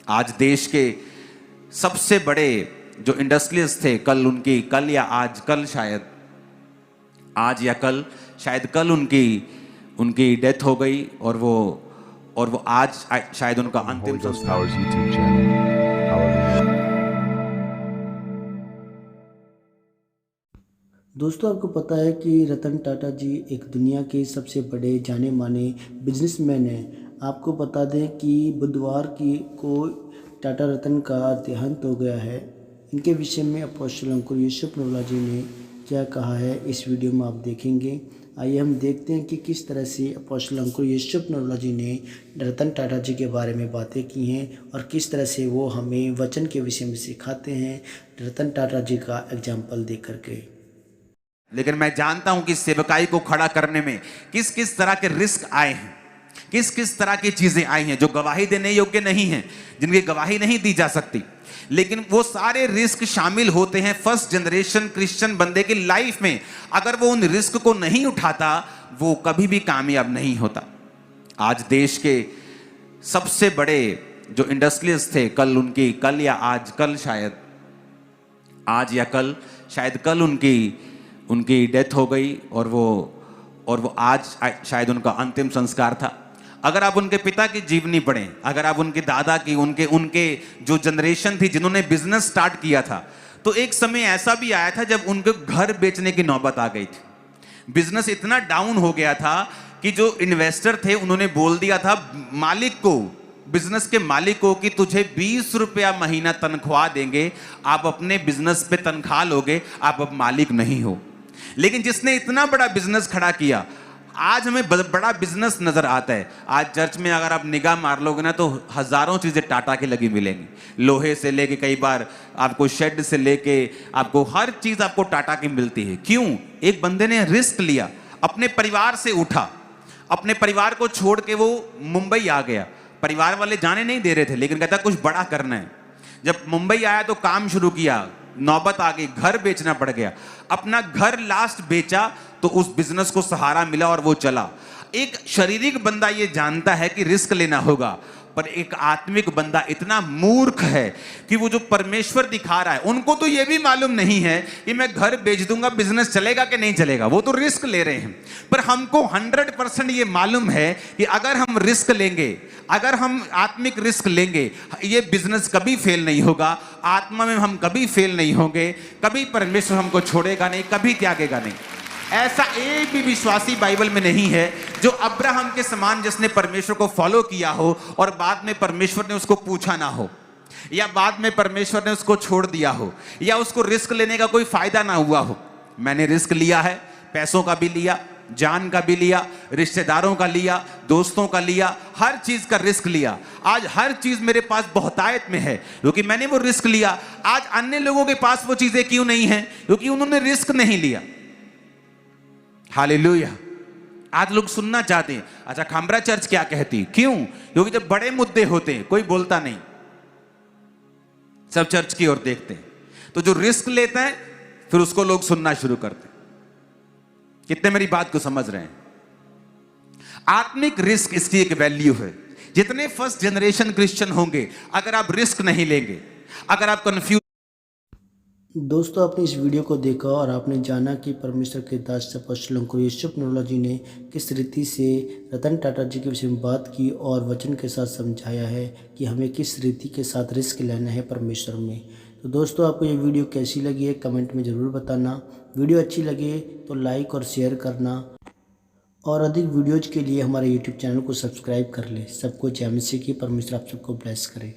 आज देश के सबसे बड़े जो इंडस्ट्रियलिस्ट थे, कल या आज, कल शायद आज या कल शायद कल उनकी डेथ हो गई और वो आज शायद उनका अंतिम संस्कार। दोस्तों, आपको पता है कि रतन टाटा जी एक दुनिया के सबसे बड़े जाने माने बिजनेसमैन हैं। आपको बता दें कि बुधवार को टाटा रतन का देहांत हो गया है। इनके विषय में अपोस्टल अंकुर यूसुफ नवला जी ने क्या कहा है इस वीडियो में आप देखेंगे। आइए हम देखते हैं कि किस तरह से अपोस्टल अंकुर यूसुफ नवला जी ने रतन टाटा जी के बारे में बातें की हैं और किस तरह से वो हमें वचन के विषय में सिखाते हैं रतन टाटा जी का एग्जाम्पल दे करके। लेकिन मैं जानता हूं कि सेवकाई को खड़ा करने में किस किस तरह के रिस्क आए हैं, किस किस तरह की चीजें आई हैं जो गवाही देने योग्य नहीं हैं, जिनकी गवाही नहीं दी जा सकती। लेकिन वो सारे रिस्क शामिल होते हैं फर्स्ट जनरेशन क्रिश्चियन बंदे की लाइफ में। अगर वो उन रिस्क को नहीं उठाता, वो कभी भी कामयाब नहीं होता। आज देश के सबसे बड़े जो इंडस्ट्रियलिस्ट थे, कल या आज, कल शायद आज या कल शायद कल उनकी डेथ हो गई और वो आज शायद उनका अंतिम संस्कार था। अगर आप उनके पिता की जीवनी पढ़ें, अगर आप उनके दादा की, उनके जो जनरेशन थी जिन्होंने बिजनेस स्टार्ट किया था, तो एक समय ऐसा भी आया था जब उनके घर बेचने की नौबत आ गई थी। बिजनेस इतना डाउन हो गया था कि जो इन्वेस्टर थे उन्होंने बोल दिया था मालिक को, बिजनेस के मालिक को, कि तुझे 20 रुपया महीना तनख्वाह देंगे, आप अपने बिजनेस पे तनख्वाह लोगे, आप अब मालिक नहीं हो। लेकिन जिसने इतना बड़ा बिजनेस खड़ा किया, आज हमें बड़ा बिजनेस नजर आता है। आज चर्च में अगर आप निगाह मार लोगे ना तो हजारों चीजें टाटा की लगी मिलेंगी। लोहे से लेके, कई बार आपको शेड से लेके, आपको हर चीज आपको टाटा की मिलती है। क्यों? एक बंदे ने रिस्क लिया, अपने परिवार से उठा, अपने परिवार को छोड़ के वो मुंबई आ गया। परिवार वाले जाने नहीं दे रहे थे, लेकिन कहता कुछ बड़ा करना है। जब मुंबई आया तो काम शुरू किया, नौबत आ गई, घर बेचना पड़ गया। अपना घर लास्ट बेचा तो उस बिजनेस को सहारा मिला और वो चला। एक शारीरिक बंदा ये जानता है कि रिस्क लेना होगा, पर एक आत्मिक बंदा इतना मूर्ख है कि वो जो परमेश्वर दिखा रहा है, उनको तो ये भी मालूम नहीं है कि मैं घर बेच दूंगा, बिजनेस चलेगा कि नहीं चलेगा। वो तो रिस्क ले रहे हैं। पर हमको 100% ये मालूम है कि अगर हम रिस्क लेंगे, अगर हम आत्मिक रिस्क लेंगे, ये बिजनेस कभी फेल नहीं होगा। आत्मा में हम कभी फेल नहीं होंगे, कभी परमेश्वर हमको छोड़ेगा नहीं, कभी त्यागेगा नहीं। ऐसा एक भी विश्वासी बाइबल में नहीं है जो अब्राहम के समान, जिसने परमेश्वर को फॉलो किया हो और बाद में परमेश्वर ने उसको पूछा ना हो, या बाद में परमेश्वर ने उसको छोड़ दिया हो, या उसको रिस्क लेने का कोई फायदा ना हुआ हो। मैंने रिस्क लिया है, पैसों का भी लिया, जान का भी लिया, रिश्तेदारों का लिया, दोस्तों का लिया, हर चीज का रिस्क लिया। आज हर चीज मेरे पास बहुतायत में है क्योंकि मैंने वो रिस्क लिया। आज अन्य लोगों के पास वो चीजें क्यों नहीं है? क्योंकि उन्होंने रिस्क नहीं लिया। हालेलुया। आज लोग सुनना चाहते हैं, अच्छा खामरा चर्च क्या कहती? क्यों? क्योंकि जब बड़े मुद्दे होते हैं कोई बोलता नहीं, सब चर्च की ओर देखते हैं। तो जो रिस्क लेता है फिर उसको लोग सुनना शुरू करते हैं। कितने मेरी बात को समझ रहे हैं? आत्मिक रिस्क, इसकी एक वैल्यू है। जितने फर्स्ट जनरेशन क्रिश्चियन होंगे, अगर आप रिस्क नहीं लेंगे, अगर आप कंफ्यूज। दोस्तों, आपने इस वीडियो को देखा और आपने जाना कि परमेश्वर के दास अपोस्टल अंकुर यूसुफ नवला जी ने किस रीति से रतन टाटा जी के विषय में बात की और वचन के साथ समझाया है कि हमें किस रीति के साथ रिस्क लेना है परमेश्वर में। तो दोस्तों, आपको ये वीडियो कैसी लगी है कमेंट में ज़रूर बताना। वीडियो अच्छी लगे तो लाइक और शेयर करना, और अधिक वीडियोज़ के लिए हमारे यूट्यूब चैनल को सब्सक्राइब कर ले। सबको जय मसीह की। परमेश्वर आप सबको ब्लेस करे।